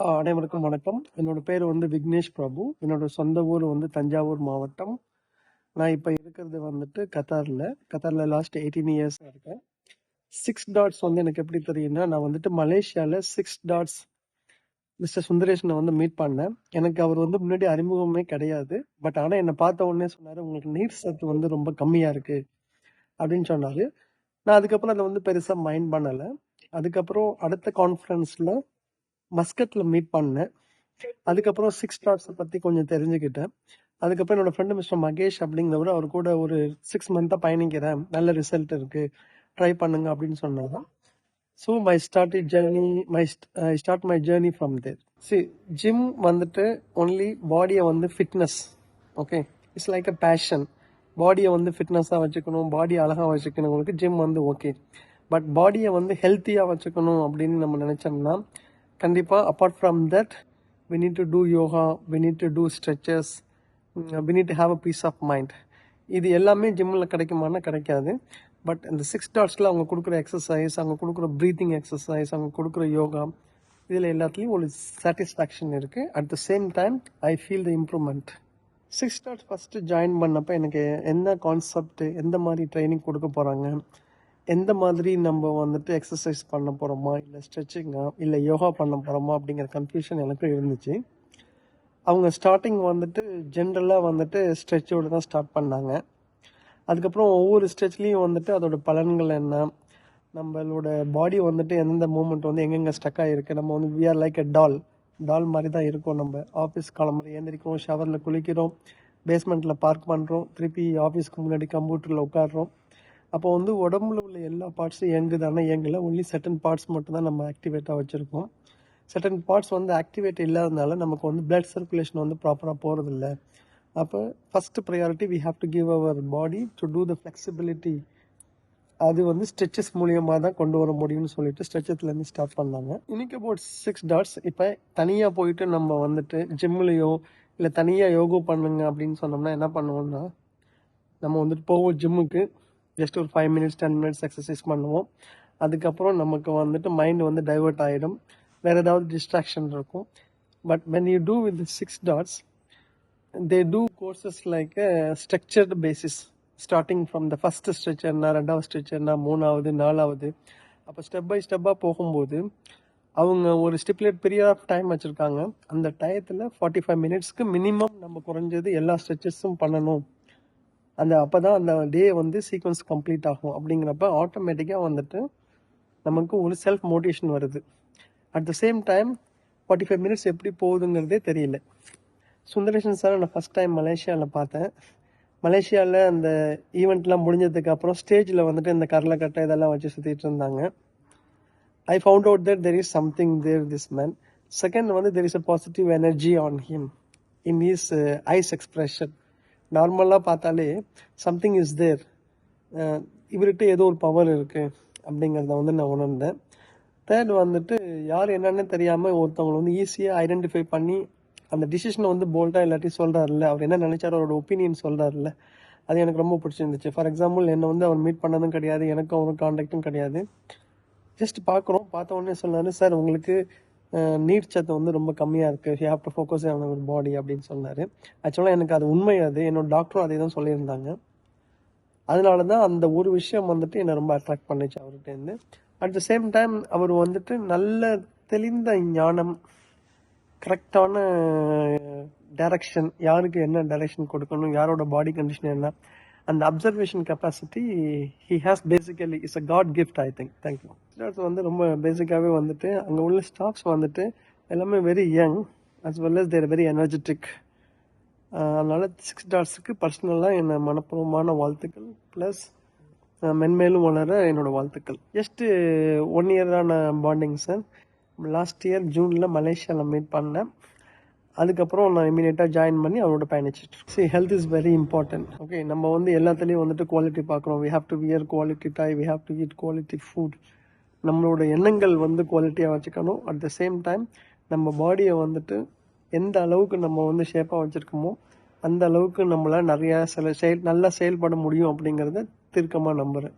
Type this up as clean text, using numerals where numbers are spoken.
அனைவருக்கும் வணக்கம். என்னோட பேர் வந்து விக்னேஷ் பிரபு. என்னோட சொந்த ஊர் வந்து தஞ்சாவூர் மாவட்டம். நான் இப்போ இருக்கிறது வந்துட்டு கத்தாரில் லாஸ்ட் 18 இயர்ஸ் இருக்கேன். 6 டாட்ஸ் வந்து எனக்கு எப்படி தெரியும்னா, நான் வந்துட்டு மலேசியாவில் 6 டாட்ஸ் மிஸ்டர் சுந்தரேஷனை வந்து மீட் பண்ணேன். எனக்கு அவர் வந்து முன்னாடி அறிமுகமே கிடையாது. பட் ஆனால் என்னை பார்த்த உடனே சொன்னார், உங்களுக்கு நீர் சத்து வந்து ரொம்ப கம்மியாக இருக்கு அப்படின்னு சொன்னார். நான் அதுக்கப்புறம் அதை வந்து பெருசாக மைண்ட் பண்ணலை. அதுக்கப்புறம் அடுத்த கான்ஃபரன்ஸில் மஸ்கட்டில் மீட் பண்ணேன். அதுக்கப்புறம் 6 டாட்ஸை பற்றி கொஞ்சம் தெரிஞ்சுக்கிட்டேன். அதுக்கப்புறம் என்னோட ஃப்ரெண்டு மிஸ்டர் மகேஷ் அப்படிங்கிறவர் அவர் கூட ஒரு 6 மந்த்தாக பயணிக்கிறேன், நல்ல ரிசல்ட் இருக்கு, ட்ரை பண்ணுங்க அப்படின்னு சொன்னாங்க. So I start my journey from there. Gym வந்துட்டு ஒன்லி பாடியை வந்து fitness, okay, it's like a passion. பாடியை வந்து ஃபிட்னஸாக வச்சுக்கணும், பாடியை அழகாக வச்சுக்கணுங்களுக்கு ஜிம் வந்து ஓகே. பட் பாடியை வந்து ஹெல்த்தியாக வச்சுக்கணும் அப்படின்னு நம்ம நினச்சோம்னா கண்டிப்பாக apart from that we need to do yoga, we need to do stretches, we need to have a peace of mind. இது எல்லாமே ஜிம்மில் கிடைக்குமானா கிடைக்காது. பட் இந்த 6 டாட்ஸில் அவங்க கொடுக்குற எக்ஸசைஸ், அவங்க கொடுக்குற ப்ரீத்திங் எக்ஸசைஸ், அவங்க கொடுக்குற யோகா, இதில் எல்லாத்துலேயும் ஒரு சாட்டிஸ்ஃபேக்ஷன் இருக்குது. At the same time I feel the improvement. 6 டாட்ஸ் ஃபஸ்ட்டு ஜாயின் பண்ணப்போ எனக்கு என்ன கான்செப்ட், எந்த மாதிரி ட்ரைனிங் கொடுக்க போகிறாங்க, எந்த மாதிரி நம்ம வந்துட்டு எக்ஸசைஸ் பண்ண போகிறோமா, இல்லை ஸ்ட்ரெச்சிங்கா, இல்லை யோகா பண்ண போகிறோமா அப்படிங்கிற கன்ஃபியூஷன் எனக்கு இருந்துச்சு. அவங்க ஸ்டார்டிங் வந்துட்டு ஜென்ரலாக வந்துட்டு ஸ்ட்ரெச்சோடு தான் ஸ்டார்ட் பண்ணாங்க. அதுக்கப்புறம் ஒவ்வொரு ஸ்ட்ரெச்லேயும் வந்துட்டு அதோட பலன்கள் என்ன, நம்மளோட பாடி வந்துட்டு எந்தெந்த மூமெண்ட் வந்து எங்கெங்கே ஸ்டக் ஆகிருக்கு, நம்ம வந்து வி ஆர் லைக் எ டால் மாதிரி தான் இருக்கும். நம்ம ஆஃபீஸ் கிளம்புற ஏந்திரிக்கிறோம், ஷவரில் குளிக்கிறோம், பேஸ்மெண்ட்டில் பார்க் பண்ணுறோம், திருப்பி ஆஃபீஸ்க்கு முன்னாடி கம்ப்யூட்டரில் உட்காடுறோம். அப்போ வந்து உடம்புல உள்ள எல்லா பார்ட்ஸும் இயங்குதானே இயங்கலை, ஒன்லி சர்டன் பார்ட்ஸ் மட்டும் தான் நம்ம ஆக்டிவேட்டாக வச்சுருக்கோம். சர்டன் பார்ட்ஸ் வந்து ஆக்டிவேட் இல்லாதனால நமக்கு வந்து பிளட் சர்க்குலேஷன் வந்து ப்ராப்பராக போகிறதில்ல. அப்போ first priority we have to give our body to do the flexibility. அது வந்து ஸ்ட்ரெச்சஸ் மூலியமாக தான் கொண்டு வர முடியும்னு சொல்லிட்டு ஸ்ட்ரெச்சஸ்லேருந்து ஸ்டார்ட் பண்ணாங்க. இன்னைக்கு அபவுட் 6 டாட்ஸ். இப்போ தனியாக போயிட்டு நம்ம வந்துட்டு ஜிம்லேயோ இல்லை தனியாக யோகா பண்ணுங்க அப்படின்னு சொன்னோம்னா என்ன பண்ணுவோம்னா, நம்ம வந்துட்டு போவோம் ஜிம்முக்கு, ஜஸ்ட் ஒரு 5 மினிட்ஸ் 10 மினிட்ஸ் எக்ஸசைஸ் பண்ணுவோம். அதுக்கப்புறம் நமக்கு வந்துட்டு மைண்ட் வந்து டைவெர்ட் ஆகிடும், வேறு ஏதாவது டிஸ்ட்ராக்ஷன் இருக்கும். But when you do with 6 dots, they do courses like structured basis. Starting from the first ஸ்ட்ரெச்சர்னா, 2வது ஸ்ட்ரெச்சர்னா, 3வது 4வது, அப்போ ஸ்டெப் பை ஸ்டெப்பாக போகும்போது அவங்க ஒரு ஸ்டிப்புலேட் பீரியட் ஆஃப் டைம் வச்சுருக்காங்க. அந்த டயத்தில் 45 மினிட்ஸ்க்கு மினிமம் நம்ம குறைஞ்சது எல்லா ஸ்ட்ரெச்சஸும் பண்ணணும். அப்போ தான் அந்த டே வந்து சீக்வன்ஸ் கம்ப்ளீட் ஆகும். அப்படிங்கிறப்ப ஆட்டோமேட்டிக்காக வந்துட்டு நமக்கு ஒரு செல்ஃப் மோட்டிவேஷன் வருது. At the same time 45 minutes எப்படி போகுதுங்கிறதே தெரியல. சுந்தரேஷன் சார் நான் ஃபஸ்ட் டைம் மலேசியாவில் பார்த்தேன். மலேசியாவில் அந்த ஈவெண்ட்லாம் முடிஞ்சதுக்கு அப்புறம் ஸ்டேஜில் வந்துட்டு இந்த கரலைக்கட்டை இதெல்லாம் வச்சு சுற்றிட்டு இருந்தாங்க. I found out that there is something there this man. Second வந்து there is a positive energy on him in his eyes expression. நார்மலாக பார்த்தாலே சம்திங் இஸ் தேர், இவர்கிட்ட ஏதோ ஒரு பவர் இருக்குது அப்படிங்கிறத வந்து நான் உணர்ந்தேன். தேர்ட் வந்துட்டு யார் என்னன்னு தெரியாமல் ஒருத்தவங்களை வந்து ஈஸியாக ஐடென்டிஃபை பண்ணி அந்த டிசிஷனை வந்து போல்டாக எல்லாத்தையும் சொல்கிறாருல்ல, அவர் என்ன நினைச்சாரோ அவரோட ஒப்பீனியன் சொல்கிறாருல்ல, அது எனக்கு ரொம்ப பிடிச்சிருந்துச்சு. ஃபார் எக்ஸாம்பிள் என்னை வந்து அவர் மீட் பண்ணதும் கிடையாது, எனக்கும் அவரும் கான்டாக்டும் கிடையாது. ஜஸ்ட் பார்த்த உடனே சொன்னார், சார் உங்களுக்கு நீர் சத்து வந்து ரொம்ப கம்மியாக இருக்குது, you have to focus on our body அப்படின்னு சொன்னார். ஆக்சுவலாக எனக்கு அது உண்மை, அது என்னோட டாக்டரும் அதே தான் சொல்லியிருந்தாங்க. அதனால தான் அந்த ஒரு விஷயம் வந்துட்டு என்னை ரொம்ப அட்ராக்ட் பண்ணிச்சு அவர்கிட்டேருந்து. அட் த சேம் டைம் அவர் வந்துட்டு நல்ல தெளிந்த ஞானம், கரெக்டான டைரக்ஷன், யாருக்கு என்ன டைரக்ஷன் கொடுக்கணும், யாரோட பாடி கண்டிஷன் என்ன, அந்த observation capacity he has basically is a god gift I think. Thank you. Staffs வந்து ரொம்ப பேசிக்காகவே வந்துட்டு அங்கே உள்ள ஸ்டாஃப்ஸ் வந்துட்டு எல்லாமே very young as well as they're very energetic. அதனால் 6 டாட்ஸுக்கு பர்சனலாக என்ன மனப்பூர்வமான வாழ்த்துக்கள், ப்ளஸ் மென்மேலும் வளர என்னோட வாழ்த்துக்கள். ஜஸ்ட்டு 1 இயரான பாண்டிங் சார். லாஸ்ட் இயர் ஜூனில் மலேசியாவில் மீட் பண்ணேன். அதுக்கப்புறம் நான் இமீடியட்டாக ஜாயின் பண்ணி அவரோட பயணிச்சிட்டு. Health is very important. Okay, நம்ம வந்து எல்லாத்துலேயும் வந்துட்டு குவாலிட்டி பார்க்குறோம். We have to wear quality tie, we have to eat quality food. நம்மளோட எண்ணங்கள் வந்து குவாலிட்டியாக வச்சுக்கணும். அட் த சேம் டைம் நம்ம பாடியை வந்துட்டு எந்த அளவுக்கு நம்ம வந்து ஷேப்பாக வச்சுருக்கோமோ அந்த அளவுக்கு நம்மளால் நிறையா நல்லா செயல்பட முடியும் அப்படிங்கிறத தீர்க்கமாக நம்புகிறேன்.